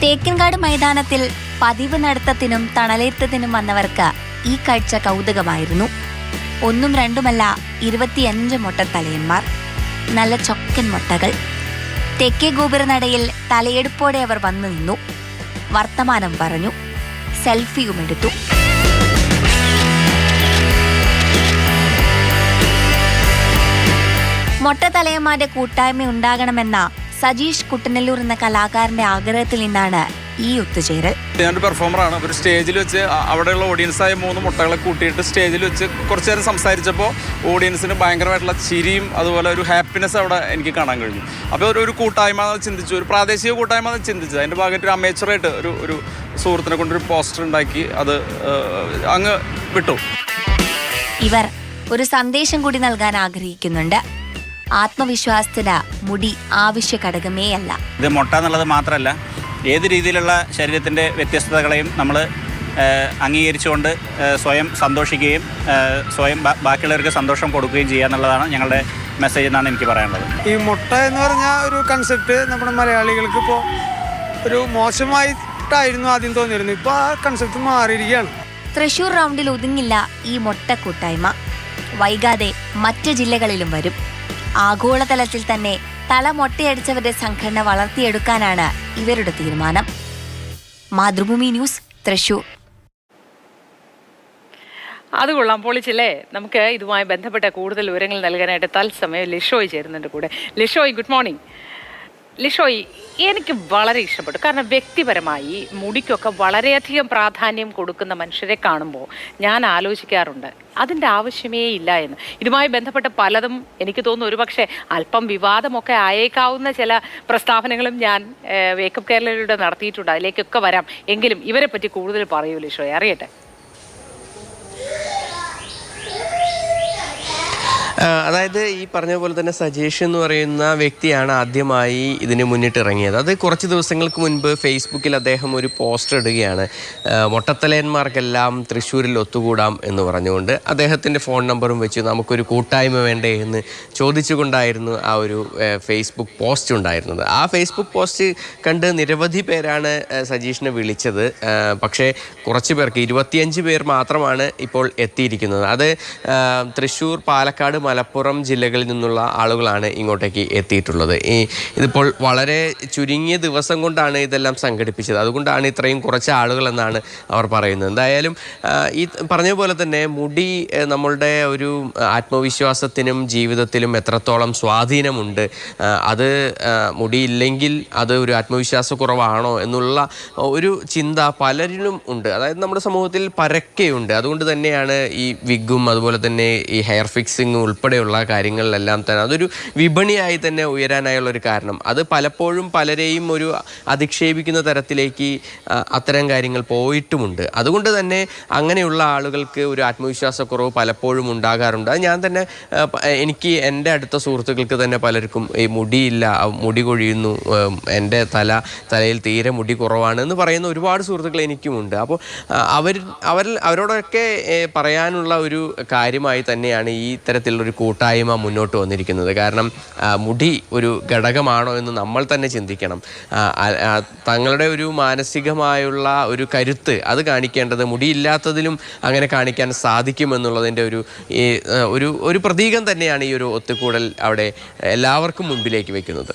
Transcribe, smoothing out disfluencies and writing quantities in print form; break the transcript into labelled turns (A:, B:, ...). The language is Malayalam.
A: തേക്കിൻകാട് മൈതാനത്തിൽ പതിവ് നടത്തത്തിനും തണലേറ്റത്തിനും വന്നവർക്ക് ഈ കാഴ്ച കൗതുകമായിരുന്നു. ഒന്നും രണ്ടുമല്ല, 25 മൊട്ടത്തലയന്മാർ, നല്ല ചൊക്കൻ മൊട്ടകൾ. തെക്കേ ഗോപുരനടയിൽ തലയെടുപ്പോടെ അവർ വന്നു നിന്നു, വർത്തമാനം പറഞ്ഞു, സെൽഫിയുമെടുത്തു. മൊട്ടത്തലയന്മാരുടെ കൂട്ടായ്മ ഉണ്ടാകണമെന്ന സജീഷ് കുട്ടനല്ലൂർ എന്ന കലാകാരന്റെ ആഗ്രഹത്തിൽ നിന്നാണ് ഈ ഒത്തുചേരൽ.
B: ഞാനൊരു പെർഫോമറാണ്. ഒരു സ്റ്റേജിൽ വെച്ച് അവിടെയുള്ള ഓഡിയൻസായ 3 മുട്ടകളെ കൂട്ടിയിട്ട് സ്റ്റേജിൽ വെച്ച് കുറച്ചു നേരം സംസാരിച്ചപ്പോൾ ഓഡിയൻസിന് ഭയങ്കരമായിട്ടുള്ള ചിരിയും അതുപോലെ ഒരു ഹാപ്പിനെസ് അവിടെ എനിക്ക് കാണാൻ കഴിഞ്ഞു. അപ്പോൾ ഒരു കൂട്ടായ്മ ചിന്തിച്ചു, ഒരു പ്രാദേശിക കൂട്ടായ്മ ചിന്തിച്ചു. അതിൻ്റെ ഭാഗമായിട്ട് ഒരു അമേച്ചറായിട്ട് ഒരു സുഹൃത്തിനെ കൊണ്ടൊരു പോസ്റ്റർ ഉണ്ടാക്കി അത് അങ്ങ് വിട്ടു.
A: ഇവർ ഒരു സന്ദേശം കൂടി നൽകാൻ ആഗ്രഹിക്കുന്നുണ്ട്. ആത്മവിശ്വാസത്തിന് മുടി ആവശ്യ ഘടകമേ അല്ല.
C: ഇത് മൊട്ട എന്നുള്ളത് മാത്രമല്ല, ഏത് രീതിയിലുള്ള ശരീരത്തിൻ്റെ വ്യത്യസ്തതകളെയും നമ്മൾ അംഗീകരിച്ചുകൊണ്ട് സ്വയം സന്തോഷിക്കുകയും സ്വയം ബാക്കിയുള്ളവർക്ക് സന്തോഷം കൊടുക്കുകയും ചെയ്യുക എന്നുള്ളതാണ് ഞങ്ങളുടെ മെസ്സേജ് എന്നാണ് എനിക്ക് പറയാനുള്ളത്.
D: ഈ മുട്ട എന്ന് പറഞ്ഞ ഒരു കൺസെപ്റ്റ് നമ്മുടെ മലയാളികൾക്ക് ഇപ്പോൾ ഒരു മോശമായിട്ടായിരുന്നു ആദ്യം തോന്നിയിരുന്നു. ഇപ്പോൾ ആ കൺസെപ്റ്റ് മാറിയിരിക്കുകയാണ്.
A: തൃശൂർ റൗണ്ടിൽ ഒതുങ്ങില്ല ഈ മൊട്ട കൂട്ടായ്മ. വൈകാതെ മറ്റ് ജില്ലകളിലും വരും. ആഗോളതലത്തിൽ തന്നെ തല മൊട്ടയടിച്ചവരുടെ സംഘടന വളർത്തിയെടുക്കാനാണ് ഇവരുടെ തീരുമാനം. മാതൃഭൂമി ന്യൂസ്, തൃശൂർ.
E: അത് കൊള്ളാം, പൊളിച്ചില്ലേ? നമുക്ക് ഇതുമായി ബന്ധപ്പെട്ട കൂടുതൽ വിവരങ്ങൾ നൽകാനായിട്ട് തത്സമയം ലിഷോയ് ചേരുന്നുണ്ട് കൂടെ. Lishoy, good morning. ലിഷോയ്, എനിക്ക് വളരെ ഇഷ്ടപ്പെട്ടു. കാരണം വ്യക്തിപരമായി മുടിക്കൊക്കെ വളരെയധികം പ്രാധാന്യം കൊടുക്കുന്ന മനുഷ്യരെ കാണുമ്പോൾ ഞാൻ ആലോചിക്കാറുണ്ട്, അതിൻ്റെ ആവശ്യമേ ഇല്ല എന്ന്. ഇതുമായി ബന്ധപ്പെട്ട പലതും എനിക്ക് തോന്നുന്നു ഒരുപക്ഷെ അല്പം വിവാദമൊക്കെ ആയേക്കാവുന്ന ചില പ്രസ്താവനകളും ഞാൻ വേക്കപ്പ് കേരളയിലൂടെ നടത്തിയിട്ടുണ്ട്. അതിലേക്കൊക്കെ വരാം. എങ്കിലും ഇവരെ പറ്റി കൂടുതൽ പറയൂ ലിഷോയ്, അറിയട്ടെ.
F: അതായത് ഈ പറഞ്ഞ പോലെ തന്നെ സജീഷ് എന്ന് പറയുന്ന വ്യക്തിയാണ് ആദ്യമായി ഇതിന് മുന്നിട്ടിറങ്ങിയത്. അത് കുറച്ച് ദിവസങ്ങൾക്ക് മുൻപ് ഫേസ്ബുക്കിൽ അദ്ദേഹം ഒരു പോസ്റ്റർ ഇടുകയാണ്. മൊട്ടത്തലയന്മാർക്കെല്ലാം തൃശ്ശൂരിൽ ഒത്തുകൂടാം എന്ന് പറഞ്ഞുകൊണ്ട് അദ്ദേഹത്തിൻ്റെ ഫോൺ നമ്പറും വെച്ച് നമുക്കൊരു കൂട്ടായ്മ വേണ്ടേ എന്ന് ചോദിച്ചുകൊണ്ടായിരുന്നു ആ ഒരു ഫേസ്ബുക്ക് പോസ്റ്റ് ഉണ്ടായിരുന്നത്. ആ ഫേസ്ബുക്ക് പോസ്റ്റ് കണ്ട് നിരവധി പേരാണ് സജീഷിനെ വിളിച്ചത്. പക്ഷേ കുറച്ച് പേർക്ക് 25 പേർ മാത്രമാണ് ഇപ്പോൾ എത്തിയിരിക്കുന്നത്. അത് തൃശ്ശൂർ, പാലക്കാട്, മലപ്പുറം ജില്ലകളിൽ നിന്നുള്ള ആളുകളാണ് ഇങ്ങോട്ടേക്ക് എത്തിയിട്ടുള്ളത്. ഇതിപ്പോൾ വളരെ ചുരുങ്ങിയ ദിവസം കൊണ്ടാണ് ഇതെല്ലാം സംഘടിപ്പിച്ചത്. അതുകൊണ്ടാണ് ഇത്രയും കുറച്ച് ആളുകളെന്നാണ് അവർ പറയുന്നത്. എന്തായാലും ഈ പറഞ്ഞ പോലെ തന്നെ മുടി നമ്മളുടെ ഒരു ആത്മവിശ്വാസത്തിനും ജീവിതത്തിലും എത്രത്തോളം സ്വാധീനമുണ്ട്, അത് മുടിയില്ലെങ്കിൽ അത് ഒരു ആത്മവിശ്വാസക്കുറവാണോ എന്നുള്ള ഒരു ചിന്ത പലരിലും ഉണ്ട്. അതായത് നമ്മുടെ സമൂഹത്തിൽ പരക്കെയുണ്ട്. അതുകൊണ്ട് തന്നെയാണ് ഈ വിഗും അതുപോലെ തന്നെ ഈ ഹെയർ ഫിക്സിങ്ങും ഉൾപ്പെടെയുള്ള കാര്യങ്ങളിലെല്ലാം തന്നെ അതൊരു വിപണിയായി തന്നെ ഉയരാനായുള്ള ഒരു കാരണം. അത് പലപ്പോഴും പലരെയും ഒരു അധിക്ഷേപിക്കുന്ന തരത്തിലേക്ക് അത്തരം കാര്യങ്ങൾ പോയിട്ടുമുണ്ട്. അതുകൊണ്ട് തന്നെ അങ്ങനെയുള്ള ആളുകൾക്ക് ഒരു ആത്മവിശ്വാസക്കുറവ് പലപ്പോഴും ഉണ്ടാകാറുണ്ട്. അത് ഞാൻ തന്നെ എനിക്ക് എൻ്റെ അടുത്ത സുഹൃത്തുക്കൾക്ക് തന്നെ പലർക്കും ഈ മുടിയില്ല, മുടി കൊഴിയുന്നു, എൻ്റെ തലയിൽ തീരെ മുടി കുറവാണ് എന്ന് പറയുന്ന ഒരുപാട് സുഹൃത്തുക്കൾ എനിക്കുമുണ്ട്. അപ്പോൾ അവരോടൊക്കെ പറയാനുള്ള ഒരു കാര്യമായി തന്നെയാണ് ഈ തരത്തിലുള്ളൊരു കൂട്ടായ്മ മുന്നോട്ട് വന്നിരിക്കുന്നത്. കാരണം മുടി ഒരു ഘടകമാണോ എന്ന് നമ്മൾ തന്നെ ചിന്തിക്കണം. തങ്ങളുടെ ഒരു മാനസികമായുള്ള ഒരു കരുത്ത് അത് കാണിക്കേണ്ടത് മുടിയില്ലാത്തതിലും അങ്ങനെ കാണിക്കാൻ സാധിക്കുമെന്നുള്ളതിൻ്റെ ഒരു പ്രതീകം തന്നെയാണ് ഈ ഒരു ഒത്തുകൂടൽ അവിടെ എല്ലാവർക്കും മുൻപിലേക്ക് വെക്കുന്നത്.